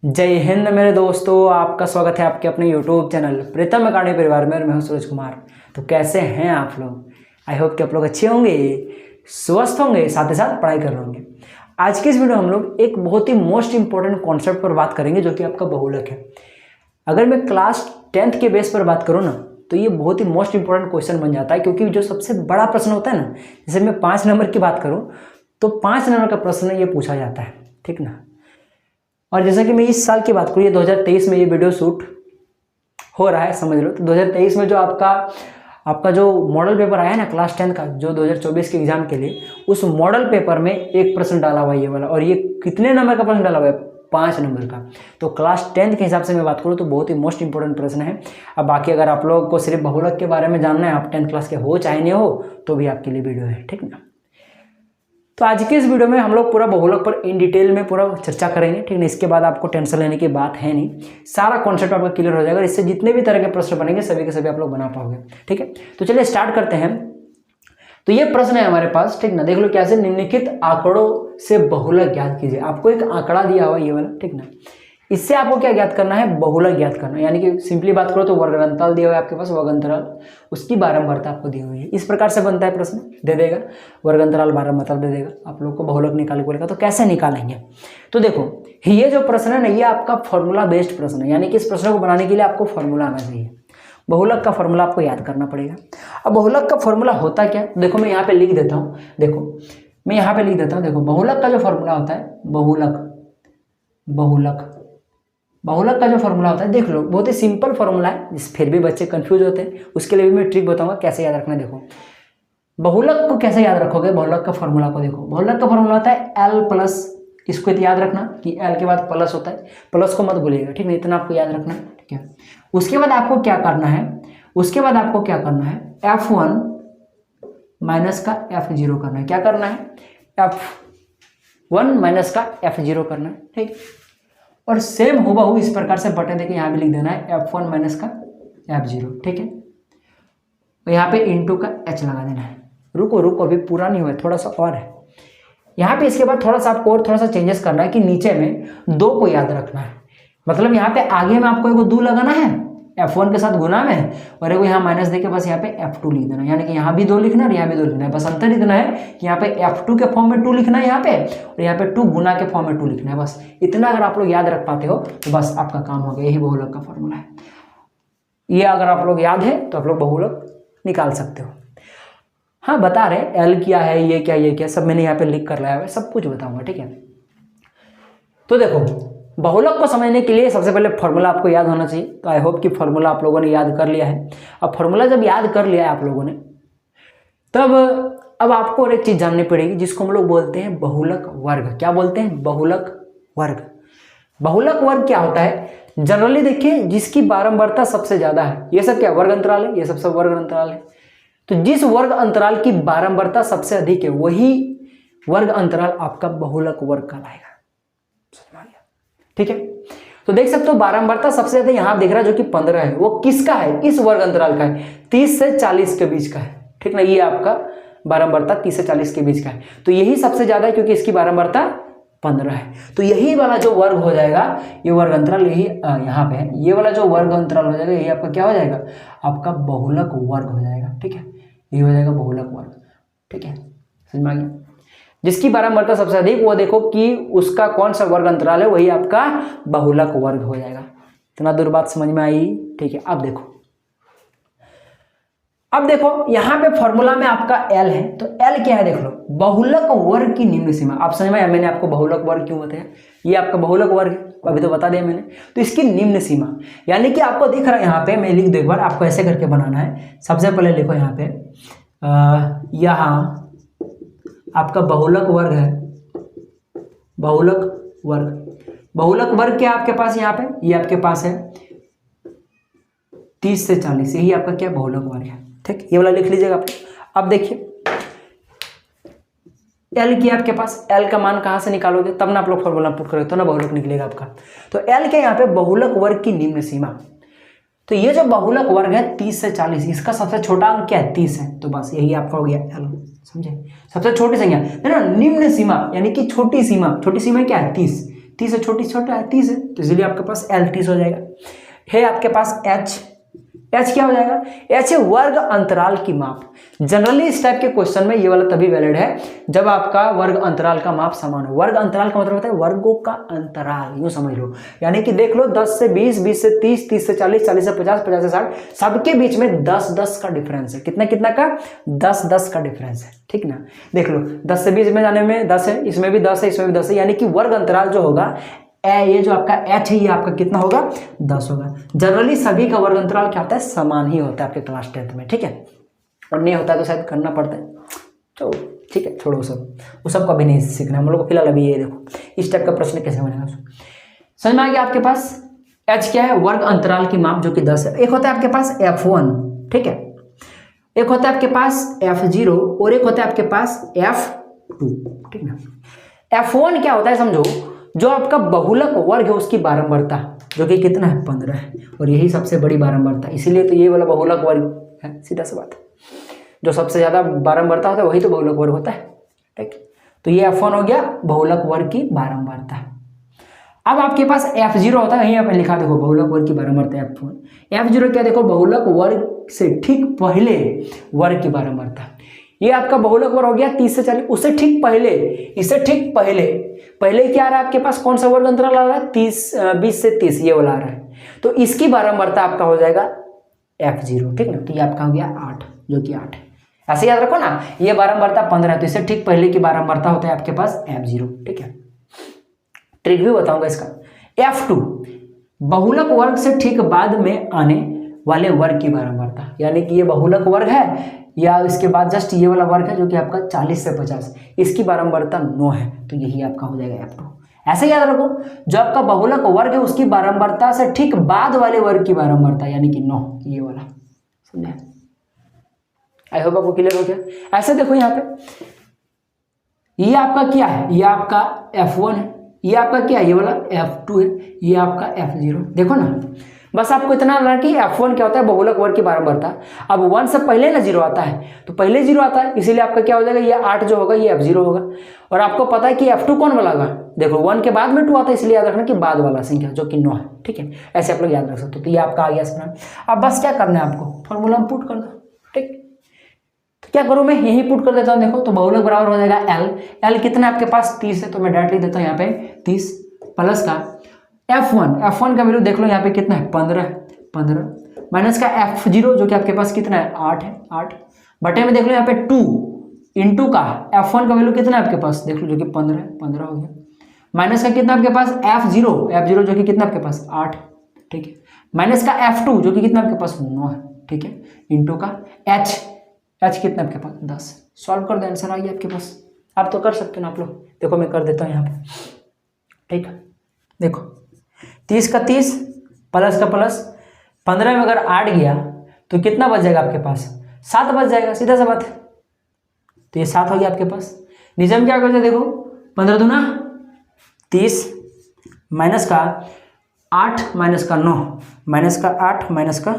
जय हिंद मेरे दोस्तों, आपका स्वागत है आपके अपने YouTube चैनल प्रीतम अकाडमी परिवार में। मैं हूं सूरज कुमार। तो कैसे हैं आप लोग? आई होप कि आप लोग अच्छे होंगे, स्वस्थ होंगे, साथ ही साथ पढ़ाई कर रहे होंगे। आज के इस वीडियो में हम लोग एक बहुत ही मोस्ट इंपॉर्टेंट कॉन्सेप्ट पर बात करेंगे, जो कि आपका बहुलक है। अगर मैं क्लास 10th के बेस पर बात करूँ ना, तो ये बहुत ही मोस्ट इंपॉर्टेंट क्वेश्चन बन जाता है, क्योंकि जो सबसे बड़ा प्रश्न होता है ना, जैसे मैं 5 नंबर की बात करूँ तो 5 नंबर का प्रश्न ये पूछा जाता है, ठीक ना। और जैसा कि मैं इस साल की बात करूँ, ये 2023 में ये वीडियो शूट हो रहा है, समझ लो। तो 2023 में जो आपका जो मॉडल पेपर आया है ना क्लास 10 का, जो 2024 के एग्जाम के लिए, उस मॉडल पेपर में एक प्रश्न डाला हुआ है ये वाला। और ये कितने नंबर का प्रश्न डाला हुआ है? 5 नंबर का। तो क्लास 10 के हिसाब से मैं बात करूँ तो बहुत ही मोस्ट इंपॉर्टेंट प्रश्न है। अब बाकी अगर आप लोगों को सिर्फ बहुलक के बारे में जानना है, आप 10th क्लास के हो चाहे नहीं हो, तो भी आपके लिए वीडियो है, ठीक ना। तो आज के इस वीडियो में हम लोग पूरा बहुलक पर इन डिटेल में पूरा चर्चा करेंगे, ठीक है। इसके बाद आपको टेंशन लेने की बात है नहीं, सारा कॉन्सेप्ट आपका क्लियर हो जाएगा। इससे जितने भी तरह के प्रश्न बनेंगे सभी के सभी आप लोग बना पाओगे, ठीक है। तो चलिए स्टार्ट करते हैं। तो ये प्रश्न है हमारे पास, ठीक ना। देख लो कैसे, निम्नलिखित आंकड़ों से बहुलक ज्ञात कीजिए। आपको एक आंकड़ा दिया हुआ ये वाला, ठीक ना। इससे आपको क्या ज्ञात करना है? बहुलक ज्ञात करना है। यानी कि सिंपली बात करो तो वर्ग अंतराल दिया हुआ है आपके पास, वर्ग अंतराल, उसकी बारंबारता आपको दी हुई है। इस प्रकार से बनता है प्रश्न, दे देगा वर्ग अंतराल बारंबारता दे देगा, आप लोग को बहुलक निकालने बोलेगा। तो कैसे निकालेंगे? तो देखो, ये जो प्रश्न है ना, ये आपका फॉर्मूला बेस्ड प्रश्न है। यानी कि इस प्रश्न को बनाने के लिए आपको फॉर्मूला आना चाहिए। बहुलक का फॉर्मूला आपको याद करना पड़ेगा। अब बहुलक का फॉर्मूला होता क्या? देखो मैं यहाँ पे लिख देता हूँ। देखो मैं यहाँ पे लिख देता हूँ। देखो बहुलक का जो फॉर्मूला होता है, बहुलक का जो फॉर्मूला होता है, देख लो बहुत ही सिंपल फॉर्मूला है। फिर भी बच्चे कंफ्यूज होते हैं, उसके लिए भी मैं ट्रिक बताऊंगा कैसे याद रखना। देखो बहुलक को कैसे याद रखोगे? बहुलक का फॉर्मूला को देखो, बहुलक का फॉर्मूला होता है L प्लस, इसको याद रखना कि L के बाद प्लस होता है, प्लस को मत भूलिएगा, ठीक है। इतना आपको याद रखना है, ठीक है। उसके बाद आपको क्या करना है? F1 माइनस का F0 करना है। क्या करना है? F1 माइनस का F0 करना है, ठीक। और सेम हूबहू इस प्रकार से बटन देके यहाँ भी लिख देना है F1 माइनस का F0, ठीक है। और यहाँ पे इंटू का H लगा देना है। रुको अभी पूरा नहीं हुआ है, थोड़ा सा और है यहाँ पे। इसके बाद थोड़ा सा आपको और थोड़ा सा चेंजेस करना है कि नीचे में 2 को याद रखना है। मतलब यहाँ पे आगे में आपको एगो 2 लगाना है F1 के साथ गुना में, और एगो यहाँ माइनस देके बस यहाँ पे F2 लिख देना। यानी कि यहाँ भी 2 लिखना है और यहाँ भी 2 लिखना है। बस अंतर इतना है कि यहाँ पे F2 के फॉर्म में 2 लिखना है यहाँ पे, और यहाँ पे 2 गुना के फॉर्म में 2 लिखना है। बस इतना अगर आप लोग याद रख पाते हो तो बस आपका काम हो गया। यही बहुलक का फॉर्मूला है। ये अगर आप लोग याद है तो आप लोग बहुलक निकाल सकते हो। हाँ बता रहे L क्या है, ये क्या सब मैंने यहाँ पे लिख कर लाया है, सब कुछ बताऊंगा, ठीक है। तो देखो बहुलक को समझने के लिए सबसे पहले फॉर्मूला आपको याद होना चाहिए। तो आई होप कि फॉर्मूला आप लोगों ने याद कर लिया है। अब फॉर्मूला जब याद कर लिया है आप लोगों ने, तब अब आपको और एक चीज जाननी पड़ेगी, जिसको हम लोग बोलते हैं बहुलक वर्ग। क्या बोलते हैं? बहुलक वर्ग। बहुलक वर्ग क्या होता है? जनरली देखिए, जिसकी बारंबारता सबसे ज्यादा है, ये सब क्या वर्ग अंतराल है, ये सब वर्ग अंतराल है। तो जिस वर्ग अंतराल की बारंबारता सबसे अधिक है, वही वर्ग अंतराल आपका बहुलक वर्ग कहलाएगा, ठीक है। तो देख सकते हो बारंबारता सबसे ज्यादा यहाँ दिख रहा है, जो कि 15 है। वो किसका है? इस वर्ग अंतराल का है, 30 से 40 के बीच का है, ठीक ना। ये आपका बारंबारता 30 से 40 के बीच का है। तो यही सबसे ज्यादा है, क्योंकि इसकी बारंबारता 15 है। तो यही वाला जो वर्ग हो जाएगा, ये वर्ग अंतराल यही यहाँ पे है, ये वाला जो वर्ग अंतराल हो जाएगा, यही आपका क्या हो जाएगा? आपका बहुलक वर्ग हो जाएगा, ठीक है। ये हो जाएगा बहुलक वर्ग, ठीक है। समझ में आ गया? जिसकी बारंबारता सबसे अधिक, वो देखो कि उसका कौन सा वर्ग अंतराल है, वही आपका बहुलक वर्ग हो जाएगा। इतना दूर बात समझ में आई, ठीक है। अब देखो यहाँ पे फॉर्मूला में आपका L है। तो L क्या है? देख लो, बहुलक वर्ग की निम्न सीमा। आप समझ में आया मैंने आपको बहुलक वर्ग क्यों बताया? ये आपका बहुलक वर्ग है, अभी तो बता दिया मैंने। तो इसकी निम्न सीमा, यानी कि आपको दिख रहा है यहाँ पे, मैं लिख दो एक बार, आपको ऐसे करके बनाना है। सबसे पहले लिखो यहाँ पे, यहाँ आपका बहुलक वर्ग है, बहुलक वर्ग क्या आपके पास? यहाँ पे ये आपके पास है 30 से 40, यही आपका क्या बहुलक वर्ग है, ठीक। ये वाला लिख लीजिएगा आप। अब देखिए L की आपके पास, L का मान कहाँ से निकालोगे? तब ना आप लोग फॉर्मूला पुट करोगे तो ना बहुलक निकलेगा आपका। तो L के यहाँ पे बहुलक वर्ग की निम्न सीमा। तो ये जो बहुलक वर्ग है 30 से 40, इसका सबसे छोटा अंक क्या है? 30 है। तो बस यही आपका हो गया L, समझे? सबसे छोटी संख्या ना, निम्न सीमा यानी कि छोटी सीमा क्या है? 30। 30 से छोटा है 30 है, तो इसलिए आपके पास L 30 हो जाएगा। है आपके पास H क्या हो जाएगा? H है वर्ग अंतराल की माप। जनरली इस टाइप के क्वेश्चन में ये वाला तभी वैलिड है जब आपका वर्ग अंतराल का माप समान हो। वर्ग अंतराल का मतलब होता है वर्गों का अंतराल, यूं समझ लो। यानी कि देख लो 10 से 20, 20 से 30, 30 से 40, 40 से 50, 50 से 60, सबके बीच में 10-10 का डिफरेंस है। कितना का? 10-10 का डिफरेंस है, ठीक ना। देख लो 10 से 20 में जाने में 10 है, इसमें भी 10 है, इसमें भी 10 है, यानी कि वर्ग अंतराल जो होगा ये जो आपका H है ये आपका कितना होगा? 10 होगा। जनरली सभी का वर्ग अंतराल क्या होता है? समान ही होता है आपके क्लास 10th में, ठीक है। और नहीं होता है तो शायद करना पड़ता है, तो ठीक है, छोड़ो वो सब का भी नहीं सीखना हम लोग को। फिलहाल अभी ये देखो इस टाइप का प्रश्न कैसे बनेगा, समझ में आ गया। आपके पास H क्या है? वर्ग अंतराल की माप जो कि 10 है। एक होता है आपके पास F1, ठीक है, एक होता है आपके पास F0 और एक होता है आपके पास F2, ठीक ना। F1 क्या होता है समझो, जो आपका बहुलक वर्ग है उसकी बारंबारता, जो कि कितना है? 15 है, और यही सबसे बड़ी बारंबारता, इसीलिए तो ये वाला बहुलक वर्ग है, सीधा सा बात है। जो सबसे ज्यादा बारंबारता होता है वही तो बहुलक वर्ग होता है, ठीक। तो ये F1 हो गया बहुलक वर्ग की बारंबारता। अब आपके पास F0 होता है, यहीं पे लिखा देखो बहुलक वर्ग की बारंबारता F1। F0 क्या? देखो बहुलक वर्ग से ठीक पहले वर्ग की बारंबारता। ये आपका बहुलक वर्ग हो गया 30 से 40, उससे ठीक पहले, इससे ठीक पहले क्या आ रहा है आपके पास? कौन सा वर्ग अंतराल आ रहा है? 20 से 30 ये वाला आ रहा है, तो इसकी बारंबारता आपका हो जाएगा F0, ठीक ना। तो ये आपका हो गया 8, जो कि 8 है। ऐसे याद रखो ना, ये बारंबारता 15 है, तो इससे ठीक पहले की बारंबारता होता है आपके पास F0, ठीक है। ट्रिक भी बताऊंगा इसका। F2 बहुलक वर्ग से ठीक बाद में आने वाले वर्ग की बारंबारता, यानी कि ये बहुलक वर्ग है या इसके बाद जस्ट ये वाला वर्ग है जो कि आपका 40 से 50, इसकी बारंबारता 9 है, तो यही आपका हो जाएगा F2। ऐसे याद रखो, जो आपका बहुलक वर्ग है उसकी बारंबारता से ठीक बाद वाले वर्ग की बारंबारता, यानी कि 9, ये वाला, समझे? आई होप आपको क्लियर हो गया। ऐसे देखो यहाँ पे ये आपका क्या है? ये आपका F1 है, ये आपका क्या है? ये वाला F2 है, ये आपका F0। देखो ना, बस आपको इतना ना कि F1 क्या होता है? बहुलक वर्ग की बारंबारता। अब 1 से पहले ना 0 आता है, तो पहले 0 आता है, इसीलिए आपका क्या हो जाएगा? ये 8 जो होगा ये F0 होगा। और आपको पता है कि F2 कौन वाला होगा? देखो 1 के बाद में 2 आता है, इसलिए याद रखना कि बाद वाला संख्या जो कि 9 है, ठीक है। ऐसे आप लोग याद रख सकते हो। तो ये आपका आ गया इसमें। अब बस क्या करना है आपको? फॉर्मूला में पुट कर दो, ठीक। तो क्या करूँ मैं? यही पुट कर देता हूँ। देखो तो बहुलक बराबर हो जाएगा L कितना आपके पास? 30 है, तो मैं डायरेक्ट लिख देता हूँ यहाँ पे 30 प्लस का F1 का वैल्यू देख लो यहाँ पे कितना है? 15 माइनस का F0 जो कि आपके पास कितना है? 8 है, 8 बटे में देख लो यहाँ पे 2 इंटू का F1 का वैल्यू कितना है आपके पास? देख लो जो कि 15 हो गया, माइनस का कितना आपके पास? F0 जो कि कितना आपके पास? 8, ठीक है, माइनस का F2 जो कि कितना आपके पास? 9 है, ठीक है, इंटू का H कितना आपके पास? 10। सॉल्व कर दो, आंसर आ गया आपके पास। आप तो कर सकते हो ना आप लोग। देखो मैं कर देता हूँ यहाँ पे, ठीक है। देखो 30 का 30 प्लस का प्लस, 15 में अगर 8 गया तो कितना बच जाएगा आपके पास? 7 बच जाएगा, सीधा सा बात है। तो ये 7 हो गया आपके पास। नीचे हम क्या करते हैं? देखो 15 दूना 30 माइनस का 8 माइनस का 9 माइनस का 8 माइनस का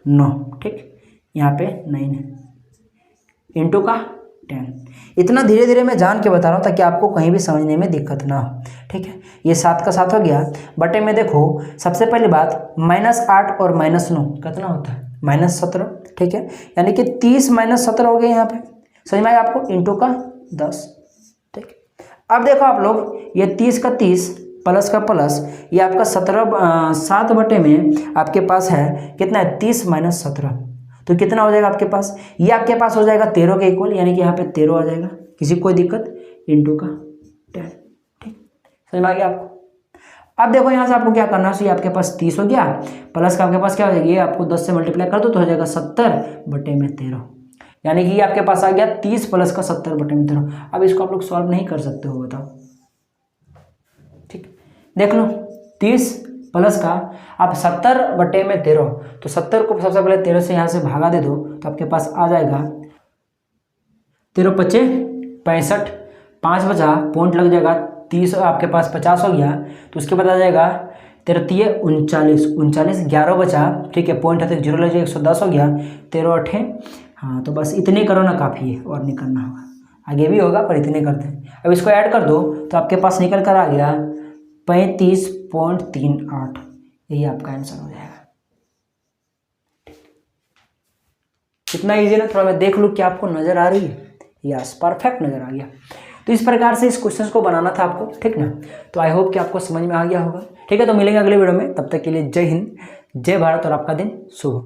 9, ठीक, यहाँ पे 9 है, इंटू का 10। इतना धीरे धीरे मैं जान के बता रहा हूँ ताकि आपको कहीं भी समझने में दिक्कत ना हो, ठीक है। ये 7 का 7 हो गया, बटे में देखो सबसे पहली बात -8 और -9 कितना होता है? -17, ठीक है, यानी कि 30 - 17 हो गए यहाँ पे, समझ में आया आपको? इंटू का 10, ठीक। अब देखो आप लोग ये 30 का 30 प्लस का प्लस, ये आपका 7 बटे में आपके पास है कितना है? 30 - 17, तो कितना हो जाएगा आपके पास? ये आपके पास हो जाएगा 13 के इक्वल, यानी कि यहाँ पे 13 आ जाएगा, किसी को कोई दिक्कत? इंटू का 10, ठीक, समझ में आ गया आपको? अब देखो यहाँ से आपको क्या करना है, ये आपके पास 30 हो गया, प्लस का आपके पास क्या हो जाएगा? ये आपको 10 से मल्टीप्लाई कर दो तो हो जाएगा 70 बटे में 13, यानी कि ये आपके पास आ गया 30 प्लस का 70 बटे में 13। अब इसको आप लोग सॉल्व नहीं कर सकते हो, बताओ, ठीक। देख लो 30 प्लस का आप 70 बटे में 13, तो 70 को सबसे पहले 13 से यहाँ से भागा दे दो तो आपके पास आ जाएगा 13 पच्चे 65, 5 बचा, पॉइंट लग जाएगा 30, आपके पास 50 हो गया, तो उसके बाद आ जाएगा 13 3 39, 11 बचा, ठीक है, पॉइंट है तो 0 लग जाएगा, 110 हो गया, 13 8, हाँ, तो बस इतने करो ना, काफ़ी है, और नहीं करना होगा, आगे भी होगा पर इतने करते हैं। अब इसको ऐड कर दो तो आपके पास निकल कर आ गया 35.38, यही आपका आंसर हो जाएगा। कितना इजी ना, थोड़ा मैं देख लूँ कि आपको नज़र आ रही है। यस, परफेक्ट नज़र आ गया। तो इस प्रकार से इस क्वेश्चन को बनाना था आपको, ठीक ना। तो आई होप कि आपको समझ में आ गया होगा। ठीक है, तो मिलेंगे अगले वीडियो में, तब तक के लिए जय हिंद, जय भारत और आपका दिन शुभ हो।